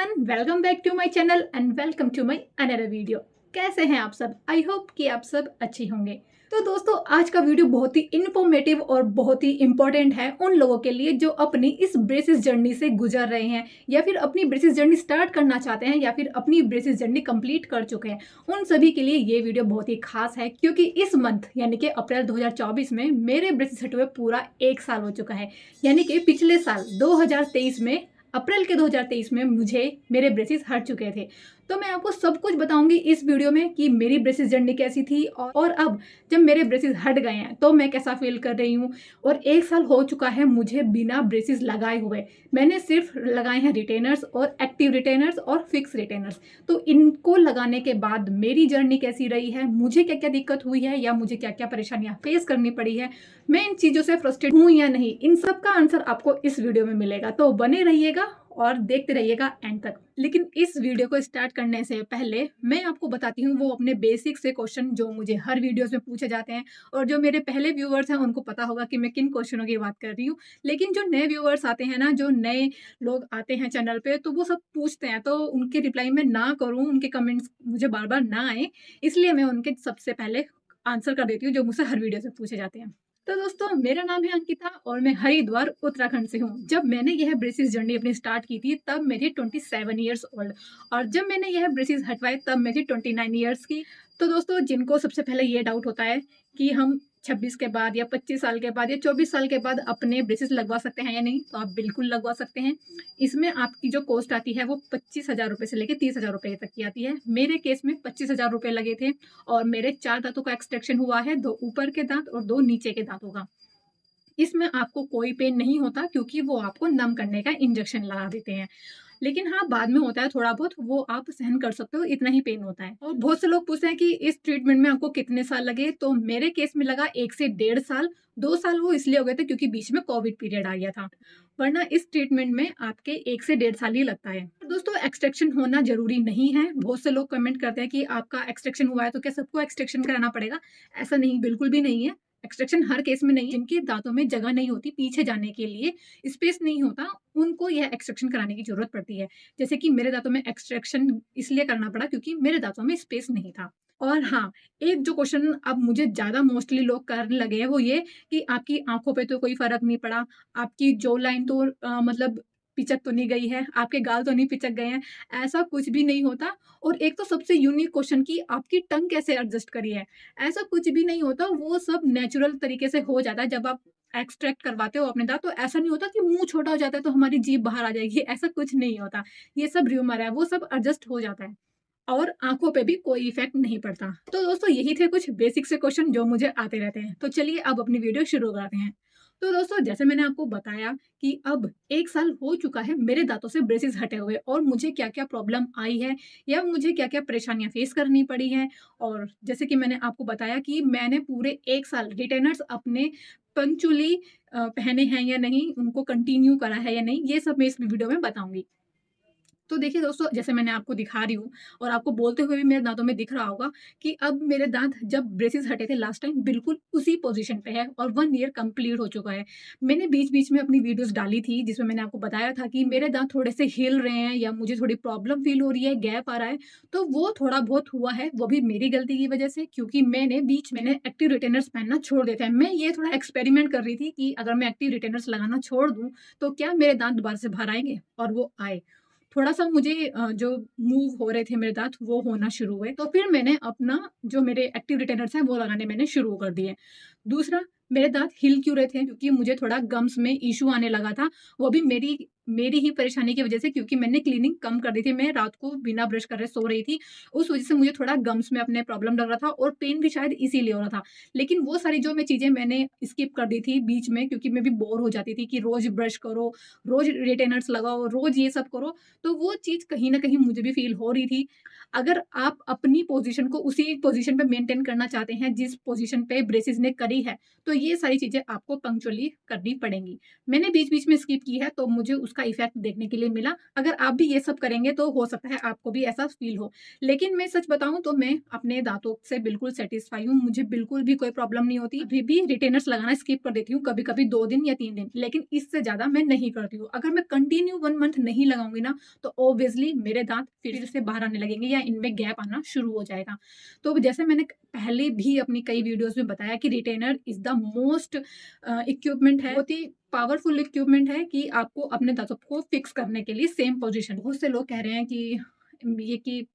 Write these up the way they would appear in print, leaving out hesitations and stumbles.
Everyone, welcome back to my channel and welcome to my another video. कैसे हैं आप सब? आई होप कि आप सब अच्छे होंगे। तो दोस्तों, आज का वीडियो बहुत ही इन्फॉर्मेटिव और बहुत ही इम्पोर्टेंट है उन लोगों के लिए जो अपनी इस ब्रेसिस जर्नी से गुजर रहे हैं या फिर अपनी ब्रेसिस जर्नी स्टार्ट करना चाहते हैं या फिर अपनी ब्रेसिस जर्नी कंप्लीट कर चुके हैं। उन सभी के लिए ये वीडियो बहुत ही खास है क्योंकि इस मंथ यानी कि अप्रैल 2024 में मेरे ब्रेसिस हटे हुए पूरा 1 साल हो चुका है। यानी कि पिछले साल 2023 में, अप्रैल के 2023 में मुझे मेरे ब्रेसिस हट चुके थे। तो मैं आपको सब कुछ बताऊंगी इस वीडियो में कि मेरी ब्रेसिस जर्नी कैसी थी और अब जब मेरे ब्रेसिस हट गए हैं तो मैं कैसा फील कर रही हूँ। और 1 साल हो चुका है मुझे बिना ब्रेसिस लगाए हुए। मैंने सिर्फ लगाए हैं रिटेनर्स और एक्टिव रिटेनर्स और फिक्स रिटेनर्स। तो इनको लगाने के बाद मेरी जर्नी कैसी रही है, मुझे क्या क्या दिक्कत हुई है या मुझे क्या क्या परेशानियां फेस करनी पड़ी है, मैं इन चीज़ों से फ्रस्ट्रेट हूँ या नहीं, इन सब का आंसर आपको इस वीडियो में मिलेगा। तो बने रहिएगा और देखते रहिएगा एंड तक। लेकिन इस वीडियो को स्टार्ट करने से पहले मैं आपको बताती हूँ वो अपने बेसिक से क्वेश्चन जो मुझे हर वीडियोस में पूछे जाते हैं। और जो मेरे पहले व्यूअर्स हैं उनको पता होगा कि मैं किन क्वेश्चनों की बात कर रही हूँ। लेकिन जो नए व्यूअर्स आते हैं ना, जो नए लोग आते हैं चैनल पे, तो वो सब पूछते हैं, तो उनके रिप्लाई में ना करूँ, उनके कमेंट्स मुझे बार बार ना आए, इसलिए मैं उनके सबसे पहले आंसर कर देती हूँ जो मुझसे हर वीडियो से पूछे जाते हैं। तो दोस्तों, मेरा नाम है अंकिता और मैं हरिद्वार उत्तराखंड से हूँ। जब मैंने यह ब्रेसिस जर्नी अपनी स्टार्ट की थी तब मेरी 27 ईयर्स ओल्ड, और जब मैंने यह ब्रेसिस हटवाए तब मेरी 29 ईयर्स की। तो दोस्तों, जिनको सबसे पहले ये डाउट होता है कि हम 26 के बाद या 25 साल के बाद या 24 साल के बाद अपने ब्रेसिस लगवा सकते हैं या नहीं, तो आप बिल्कुल लगवा सकते हैं। इसमें आपकी जो कॉस्ट आती है वो 25,000 रुपये से लेकर 30,000 रुपये तक की आती है। मेरे केस में 25,000 रुपये लगे थे और मेरे 4 दांतों का एक्सट्रैक्शन हुआ है, 2 ऊपर के दांत और 2 नीचे के दांतों का। इसमें आपको कोई पेन नहीं होता क्योंकि वो आपको नम करने का इंजेक्शन लगा देते हैं। लेकिन हाँ, बाद में होता है थोड़ा बहुत, वो आप सहन कर सकते हो, इतना ही पेन होता है। और बहुत से लोग पूछते हैं कि इस ट्रीटमेंट में आपको कितने साल लगे, तो मेरे केस में लगा 1 से 1.5 साल। 2 साल वो इसलिए हो गए थे क्योंकि बीच में कोविड पीरियड आ गया था, वरना इस ट्रीटमेंट में आपके 1 से 1.5 साल ही लगता है। दोस्तों, एक्सट्रैक्शन होना जरूरी नहीं है। बहुत से लोग कमेंट करते हैं कि आपका एक्सट्रैक्शन हुआ है तो क्या सबको एक्सट्रैक्शन कराना पड़ेगा? ऐसा नहीं, बिल्कुल भी नहीं है। एक्सट्रैक्शन हर केस में नहीं है। जिनके दांतों में जगह नहीं होती पीछे जाने के लिए, स्पेस नहीं होता, उनको यह एक्सट्रैक्शन कराने की जरूरत पड़ती है। जैसे कि मेरे दांतों में एक्सट्रैक्शन इसलिए करना पड़ा क्योंकि मेरे दांतों में स्पेस नहीं था। और हाँ, एक जो क्वेश्चन अब मुझे ज़्यादा मोस्टली लोग करने लगे हैं वो ये कि आपकी आँखों पे तो कोई फ़र्क नहीं पड़ा, आपकी जॉ लाइन तो मतलब पिचक तो नहीं गई है, आपके गाल तो नहीं पिचक गए हैं, ऐसा कुछ भी नहीं होता। और एक तो सबसे यूनिक क्वेश्चन कि आपकी टंग कैसे एडजस्ट करी है? ऐसा कुछ भी नहीं होता, वो सब नेचुरल तरीके से हो जाता है। जब आप एक्सट्रैक्ट करवाते हो अपने दाँत तो ऐसा नहीं होता कि मुँह छोटा हो जाता है तो हमारी जीभ बाहर आ जाएगी, ऐसा कुछ नहीं होता। ये सब र्यूमर है, वो सब एडजस्ट हो जाता है और आँखों पे भी कोई इफ़ेक्ट नहीं पड़ता। तो दोस्तों, यही थे कुछ बेसिक से क्वेश्चन जो मुझे आते रहते हैं। तो चलिए अब अपनी वीडियो शुरू करते हैं। तो दोस्तों, जैसे मैंने आपको बताया कि अब 1 साल हो चुका है मेरे दाँतों से ब्रेसिस हटे हुए, और मुझे क्या-क्या प्रॉब्लम आई है या मुझे क्या-क्या परेशानियाँ फेस करनी पड़ी हैं। और जैसे कि मैंने आपको बताया कि मैंने पूरे 1 साल रिटेनर्स अपने पंक्चुअली पहने हैं या नहीं, उनको कंटिन्यू करा है या नहीं, ये सब मैं इस वीडियो में बताऊँगी। तो देखिए दोस्तों, जैसे मैंने आपको दिखा रही हूँ और आपको बोलते हुए भी मेरे दाँतों में दिख रहा होगा कि अब मेरे दाँत जब ब्रेसेस हटे थे लास्ट टाइम बिल्कुल उसी पोज़ीशन पे है और 1 ईयर कंप्लीट हो चुका है। मैंने बीच-बीच में अपनी वीडियोज़ डाली थी जिसमें मैंने आपको बताया था कि मेरे दाँत थोड़े से हिल रहे हैं या मुझे थोड़ी प्रॉब्लम फ़ील हो रही है, गैप आ रहा है। तो वो थोड़ा बहुत हुआ है, वो भी मेरी गलती की वज़ह से, क्योंकि मैंने एक्टिव रिटेनर्स पहनना छोड़ दिया था। मैं ये थोड़ा एक्सपेरिमेंट कर रही थी कि अगर मैं एक्टिव रिटेनर्स लगाना छोड़ दूँ, तो क्या मेरे दाँत दोबारा से बाहर आएँगे? और वो आए। थोड़ा-सा मुझे जो मूव हो रहे थे मेरे दाँत वो होना शुरू हुए, तो फिर मैंने अपना जो मेरे एक्टिव रिटेनर्स हैं वो लगाने मैंने शुरू कर दिए। दूसरा, मेरे दाँत हिल क्यों रहे थे? क्योंकि मुझे थोड़ा गम्स में इश्यू आने लगा था, वो भी मेरी मेरी ही परेशानी की वज़ह से, क्योंकि मैंने क्लीनिंग कम कर दी थी। मैं रात को बिना ब्रश करे सो रही थी, उस वज़ह से मुझे थोड़ा गम्स में अपने प्रॉब्लम लग रहा था और पेन भी शायद इसीलिए हो रहा था। लेकिन वो सारी जो मैं चीज़ें मैंने स्किप कर दी थी बीच में, क्योंकि मैं भी बोर हो जाती थी कि रोज़ ब्रश करो, रोज़ रिटेनर्स लगाओ, रोज़ ये सब करो। तो वो चीज़ कहीं न कहीं मुझे भी फ़ील हो रही थी। अगर आप अपनी पोज़ीशन को उसी पोज़ीशन पे मेंटेन करना चाहते हैं जिस पोज़ीशन पे ब्रेसिज़ ने करी है, तो ये सारी चीज़ें आपको पंक्चुअली करनी पड़ेंगी। मैंने बीच-बीच में स्किप की है तो मुझे उसका इफेक्ट देखने के लिए मिला। अगर आप भी ये सब करेंगे तो हो सकता है आपको भी ऐसा फील हो। लेकिन मैं सच बताऊँ तो मैं अपने दाँतों से बिल्कुल सैटिस्फाई हूँ, मुझे बिल्कुल भी कोई प्रॉब्लम नहीं होती। अभी भी रिटेनर्स लगाना स्किप कर देती हूँ, कभी-कभी 2 दिन या 3 दिन, लेकिन इससे ज़्यादा मैं नहीं करती हूँ। अगर मैं कंटिन्यू 1 मंथ नहीं लगाऊँगी ना, तो ऑब्वियसली मेरे दाँत फिर से बाहर आने लगेंगे या इनमें गैप आना शुरू हो जाएगा। तो जैसे मैंने पहले भी अपनी कई वीडियोज़ में बताया कि retainer is the most equipment है, बहुत ही पावरफुल इक्विपमेंट है कि आपको अपने दाँतों को फिक्स करने के लिए सेम पोज़ीशन। बहुत से लोग कह रहे हैं कि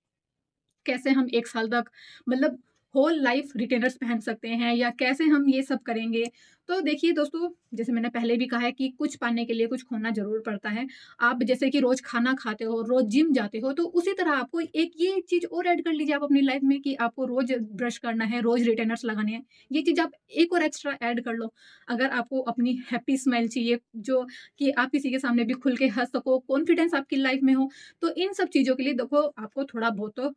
कैसे हम 1 साल तक मतलब होल लाइफ रिटेनर्स पहन सकते हैं या कैसे हम ये सब करेंगे? तो देखिए दोस्तों, जैसे मैंने पहले भी कहा है कि कुछ पाने के लिए कुछ खोना ज़रूर पड़ता है। आप जैसे कि रोज़ खाना खाते हो, रोज़ जिम जाते हो, तो उसी तरह आपको एक ये चीज़ और ऐड कर लीजिए आप अपनी लाइफ में कि आपको रोज़ ब्रश करना है, रोज़ रिटेनर्स लगाने हैं। ये चीज़ आप एक और एक्स्ट्रा ऐड कर लो। अगर आपको अपनी हैप्पी स्माइल चाहिए, जो कि आप किसी के सामने भी खुल के हँस सको, कॉन्फिडेंस आपकी लाइफ में हो, तो इन सब चीज़ों के लिए देखो आपको थोड़ा बहुत तो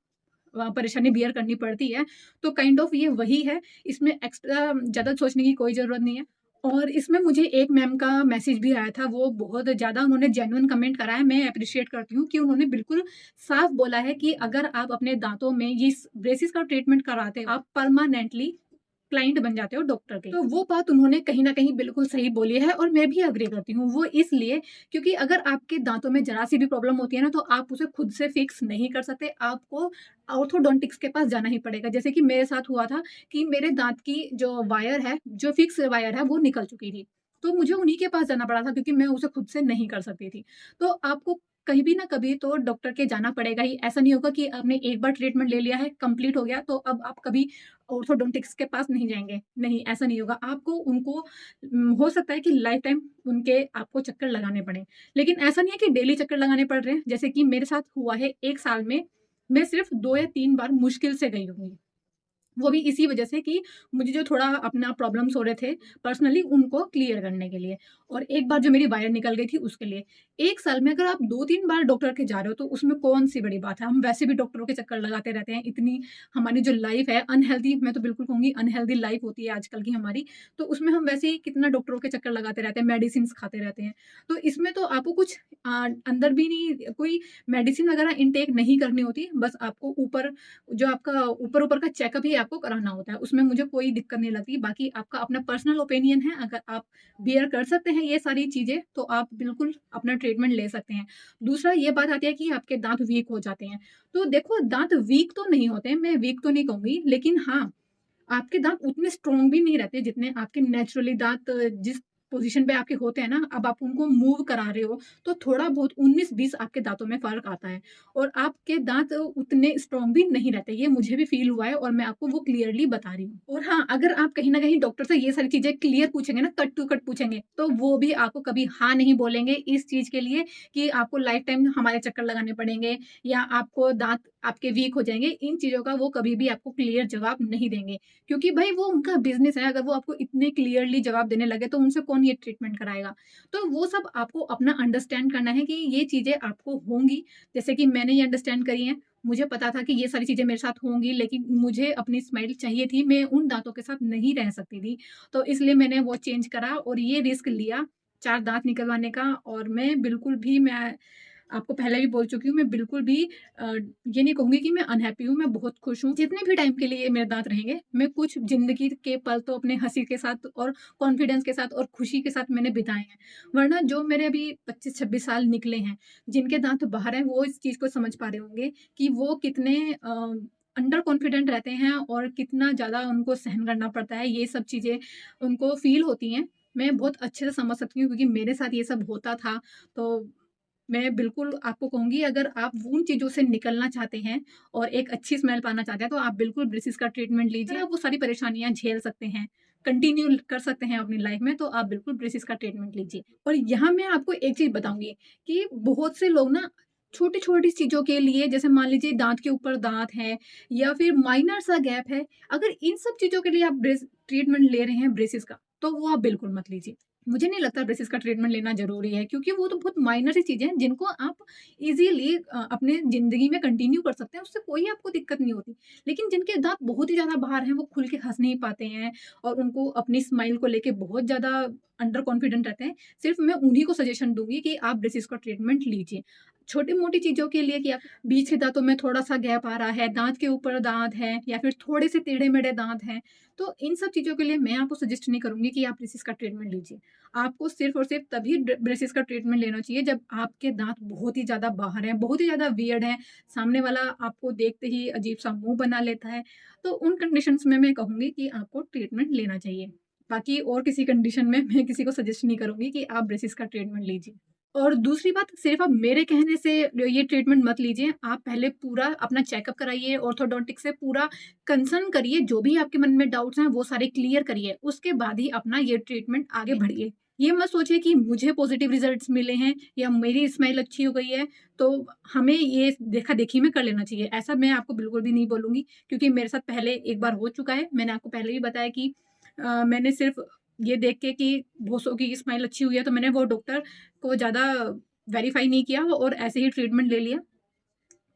परेशानी बियर करनी पड़ती है। तो काइंड ऑफ ये वही है, इसमें एक्स्ट्रा ज़्यादा सोचने की कोई ज़रूरत नहीं है। और इसमें मुझे एक मैम का मैसेज भी आया था, वो बहुत ज़्यादा उन्होंने जेन्युइन कमेंट करा है, मैं एप्रिशिएट करती हूँ कि उन्होंने बिल्कुल साफ बोला है कि अगर आप अपने दाँतों में ये इस ब्रेसिस का ट्रीटमेंट कराते हो, आप परमानेंटली क्लाइंट बन जाते हो डॉक्टर के। तो वो बात उन्होंने कहीं न कहीं बिल्कुल सही बोली है और मैं भी एग्री करती हूँ। वो इसलिए क्योंकि अगर आपके दाँतों में ज़रा-सी भी प्रॉब्लम होती है ना, तो आप उसे खुद से फिक्स नहीं कर सकते, आपको ऑर्थोडोंटिक्स के पास जाना ही पड़ेगा। जैसे कि मेरे साथ हुआ था कि मेरे दाँत की जो वायर है, जो फिक्स वायर है, वो निकल चुकी थी। तो मुझे उन्हीं के पास जाना पड़ा था क्योंकि मैं उसे खुद से नहीं कर सकती थी। तो आपको कहीं भी ना कभी तो डॉक्टर के जाना पड़ेगा ही। ऐसा नहीं होगा कि आपने एक बार ट्रीटमेंट ले लिया है, कंप्लीट हो गया, तो अब आप कभी ऑर्थोडोंटिक्स के पास नहीं जाएँगे। नहीं, ऐसा नहीं होगा। आपको उनको हो सकता है कि लाइफ़ टाइम उनके आपको चक्कर लगाने पड़ें। लेकिन ऐसा नहीं है कि डेली चक्कर लगाने पड़ रहे हैं। जैसे कि मेरे साथ हुआ है 1 साल में, मैं सिर्फ़ 2 या 3 बार मुश्किल से गई होंगी। वो भी इसी वजह से कि मुझे जो थोड़ा अपना प्रॉब्लम्स हो रहे थे पर्सनली उनको क्लियर करने के लिए और एक बार जो मेरी वायर निकल गई थी उसके लिए। 1 साल में अगर आप 2-3 बार डॉक्टर के जा रहे हो तो उसमें कौन-सी बड़ी बात है। हम वैसे भी डॉक्टरों के चक्कर लगाते रहते हैं। इतनी हमारी जो लाइफ़ है अनहेल्दी, मैं तो बिल्कुल कहूँगी अनहेल्दी लाइफ़ होती है आजकल की हमारी। तो उसमें हम वैसे ही कितना डॉक्टरों के चक्कर लगाते रहते हैं, मेडिसिन्स खाते रहते हैं। तो इसमें तो आपको कुछ अंदर भी नहीं कोई मेडिसिन वगैरह इनटेक नहीं करनी होती। बस आपको ऊपर जो आपका ऊपर-ऊपर का चेकअप ही आपको कराना होता है, उसमें मुझे कोई दिक्कत नहीं लगती। बाकी आपका अपना पर्सनल ओपिनियन है, अगर आप बियर कर सकते हैं ये सारी चीज़ें, तो आप बिल्कुल अपना ट्रीटमेंट ले सकते हैं। दूसरा ये बात आती है कि आपके दाँत वीक हो जाते हैं, तो देखो दाँत वीक तो नहीं होते हैं, मैं वीक तो नहीं कहूँगी, लेकिन हाँ, आपके दाँत उतने स्ट्रॉन्ग भी नहीं रहते जितने आपके नेचुरली दाँत जिस पोज़ीशन पे आपके होते हैं ना, अब आप उनको मूव करा रहे हो, तो थोड़ा बहुत 19-20 आपके दाँतों में फ़र्क आता है और आपके दाँत उतने स्ट्रॉन्ग भी नहीं रहते। ये मुझे भी फ़ील हुआ है और मैं आपको वो क्लियरली बता रही हूँ। और हाँ, अगर आप कहीं न कहीं डॉक्टर से ये सारी चीज़ें क्लियर पूछेंगे ना, कट टू कट पूछेंगे, तो वो भी आपको कभी हाँ नहीं बोलेंगे इस चीज़ के लिए कि आपको लाइफ़ टाइम हमारे चक्कर लगाने पड़ेंगे या आपको दाँत आपके वीक हो जाएँगे। इन चीज़ों का वो कभी भी आपको क्लियर जवाब नहीं देंगे। क्योंकि भाई वो उनका बिज़नेस है, अगर वो आपको इतने क्लियरली जवाब देने लगे तो उनसे कौन ये ट्रीटमेंट कराएगा? तो वो सब आपको अपना अंडरस्टैंड करना है कि ये चीज़ें आपको होंगी, जैसे कि मैंने ये अंडरस्टैंड करी हैं। मुझे पता था कि ये सारी चीज़ें मेरे साथ होंगी, लेकिन मुझे अपनी स्माइल चाहिए थी, मैं उन दाँतों के साथ नहीं रह सकती थी। तो इसलिए मैंने वो चेंज करा और ये रिस्क लिया 4 दाँत निकलवाने का और मैं बिल्कुल भी मैं आपको पहले भी बोल चुकी हूँ, मैं बिल्कुल भी ये नहीं कहूँगी कि मैं अनहैप्पी हूँ, मैं बहुत खुश हूँ। जितने भी टाइम के लिए मेरे दाँत रहेंगे, मैं कुछ ज़िंदगी के पल तो अपने हँसी के साथ और कॉन्फिडेंस के साथ और खुशी के साथ मैंने बिताए हैं। वरना जो मेरे अभी 25-26 साल निकले हैं, जिनके दाँत बाहर हैं, वो इस चीज़ को समझ पा रहे होंगे कि वो कितने अंडर कॉन्फिडेंट रहते हैं और कितना ज़्यादा उनको सहन करना पड़ता है, ये सब चीज़ें उनको फ़ील होती हैं। मैं बहुत अच्छे से समझ सकती हूँ क्योंकि मेरे साथ ये सब होता था, तो मैं बिल्कुल आपको कहूँगी अगर आप उन चीज़ों से निकलना चाहते हैं और एक अच्छी स्मेल पाना चाहते हैं, तो आप बिल्कुल ब्रेसिस का ट्रीटमेंट लीजिए। आप वो सारी परेशानियाँ झेल सकते हैं, कंटिन्यू कर सकते हैं अपनी लाइफ में, तो आप बिल्कुल ब्रेसिस का ट्रीटमेंट लीजिए। और यहाँ मैं आपको एक चीज़ बताऊँगी कि बहुत से लोग ना छोटी-छोटी चीज़ों के लिए जैसे मान लीजिए दाँत के ऊपर दाँत है या फिर माइनर सा गैप है, अगर इन सब चीज़ों के लिए आप ट्रीटमेंट ले रहे हैं ब्रेसिस का, तो वो आप बिल्कुल मत लीजिए। मुझे नहीं लगता ब्रेसिस का ट्रीटमेंट लेना ज़रूरी है, क्योंकि वो तो बहुत माइनर सी चीज़ें हैं जिनको आप ईज़िली अपने ज़िंदगी में कंटिन्यू कर सकते हैं, उससे कोई आपको दिक्कत नहीं होती। लेकिन जिनके दाँत बहुत ही ज़्यादा बाहर हैं, वो खुल के हँस नहीं पाते हैं और उनको अपनी स्माइल को लेके बहुत ज़्यादा अंडर कॉन्फिडेंट रहते हैं, सिर्फ़ मैं उन्हीं को सजेशन दूँगी कि आप ब्रेसिस का ट्रीटमेंट लीजिए। छोटी-मोटी चीज़ों के लिए कि आप बीच के दाँतों में थोड़ा-सा गैप आ रहा है, दाँत के ऊपर दाँत है या फिर थोड़े से टेढ़े-मेढ़े दाँत हैं, तो इन सब चीज़ों के लिए मैं आपको सजेस्ट नहीं करूँगी कि आप ब्रेसिस का ट्रीटमेंट लीजिए। आपको सिर्फ़ और सिर्फ़ तभी ब्रेसिस का ट्रीटमेंट लेना चाहिए जब आपके दाँत बहुत ही ज़्यादा बाहर हैं, बहुत ही ज़्यादा वियर्ड हैं, सामने वाला आपको देखते ही अजीब-सा मुँह बना लेता है, तो उन कंडीशंस में मैं कहूँगी कि आपको ट्रीटमेंट लेना चाहिए। बाकी और किसी कंडीशन में मैं किसी को सजेस्ट नहीं करूँगी कि आप ब्रेसिस का ट्रीटमेंट लीजिए। और दूसरी बात, सिर्फ़ आप मेरे कहने से ये ट्रीटमेंट मत लीजिए, आप पहले पूरा अपना चेकअप कराइए, ऑर्थोडोंटिक से पूरा कंसर्न करिए, जो भी आपके मन में डाउट्स हैं वो सारे क्लियर करिए, उसके बाद ही अपना ये ट्रीटमेंट आगे बढ़िए। ये मत सोचिए कि मुझे पॉजिटिव रिजल्ट्स मिले हैं या मेरी स्माइल अच्छी हो गई है, तो हमें ये देखा-देखी में कर लेना चाहिए। ऐसा मैं आपको बिल्कुल भी नहीं बोलूँगी, क्योंकि मेरे साथ पहले एक बार हो चुका है। मैंने आपको पहले भी बताया कि मैंने सिर्फ़ ये देख के कि भोसों की स्माइल अच्छी हुई है, तो मैंने वो डॉक्टर को ज़्यादा वेरीफ़ाई नहीं किया और ऐसे ही ट्रीटमेंट ले लिया।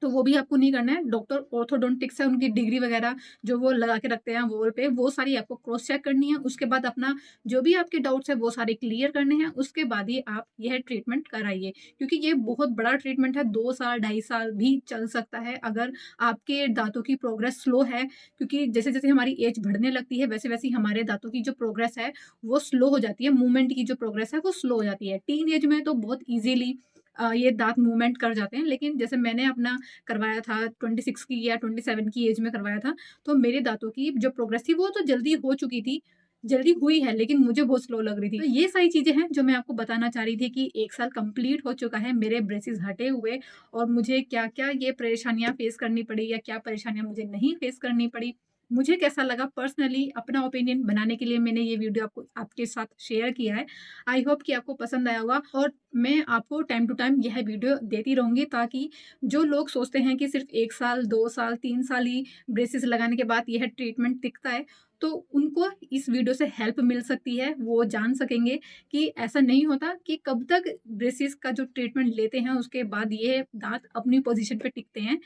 तो वो भी आपको नहीं करना है। डॉक्टर ऑर्थोडोंटिक्स है, उनकी डिग्री वग़ैरह जो वो लगा के रखते हैं वॉल पे, वो सारी आपको क्रॉस चेक करनी है। उसके बाद अपना जो भी आपके डाउट्स हैं, वो सारे क्लियर करने हैं। उसके बाद ही आप यह ट्रीटमेंट कराइए, क्योंकि ये बहुत बड़ा ट्रीटमेंट है, 2 साल, 2.5 साल भी चल सकता है अगर आपके दाँतों की प्रोग्रेस स्लो है। क्योंकि जैसे-जैसे हमारी एज बढ़ने लगती है, वैसे-वैसे ही हमारे दाँतों की जो प्रोग्रेस है, वो स्लो हो जाती है। मूवमेंट की जो प्रोग्रेस है, वो स्लो हो जाती है। टीन एज में तो बहुत ईज़िली ये दाँत मूवमेंट कर जाते हैं, लेकिन जैसे मैंने अपना करवाया था 26 की या 27 की एज में करवाया था, तो मेरे दाँतों की जो प्रोग्रेस थी वो तो जल्दी हो चुकी थी, जल्दी हुई है, लेकिन मुझे बहुत स्लो लग रही थी। तो ये सारी चीज़ें हैं जो मैं आपको बताना चाह रही थी कि 1 साल कंप्लीट हो चुका है मेरे ब्रेसेस हटे हुए, और मुझे क्या-क्या ये परेशानियाँ फेस करनी पड़ी या क्या परेशानियाँ मुझे नहीं फेस करनी पड़ी। मुझे कैसा लगा पर्सनली अपना ओपिनियन बनाने के लिए मैंने ये वीडियो आपको आपके साथ शेयर किया है। आई होप कि आपको पसंद आया होगा, और मैं आपको टाइम टू टाइम यह वीडियो देती रहूँगी, ताकि जो लोग सोचते हैं कि सिर्फ़ 1 साल, 2 साल, 3 साल ही ब्रेसेस लगाने के बाद यह ट्रीटमेंट टिकता है, तो उनको इस वीडियो से हेल्प मिल सकती है। वो जान सकेंगे कि ऐसा नहीं होता, कि कब तक ब्रेसेस का जो ट्रीटमेंट लेते हैं, उसके बाद ये दाँत अपनी पोज़ीशन पे टिकते हैं।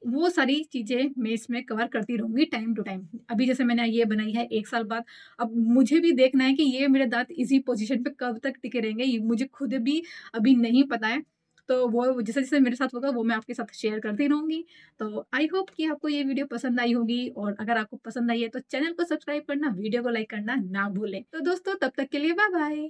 वो सारी चीज़ें मैं इसमें कवर करती रहूँगी टाइम टू टाइम। अभी जैसे मैंने ये बनाई है 1 साल बाद, अब मुझे भी देखना है कि ये मेरे दाँत इसी पोज़ीशन पे कब तक टिके रहेंगे, ये मुझे खुद भी अभी नहीं पता है। तो वो जैसे-जैसे मेरे साथ होगा वो मैं आपके साथ शेयर करती रहूँगी। तो आई होप कि आपको ये वीडियो पसंद आई होगी, और अगर आपको पसंद आई है तो चैनल को सब्सक्राइब करना, वीडियो को लाइक करना ना भूलें। तो दोस्तों, तब तक के लिए बाय बाय।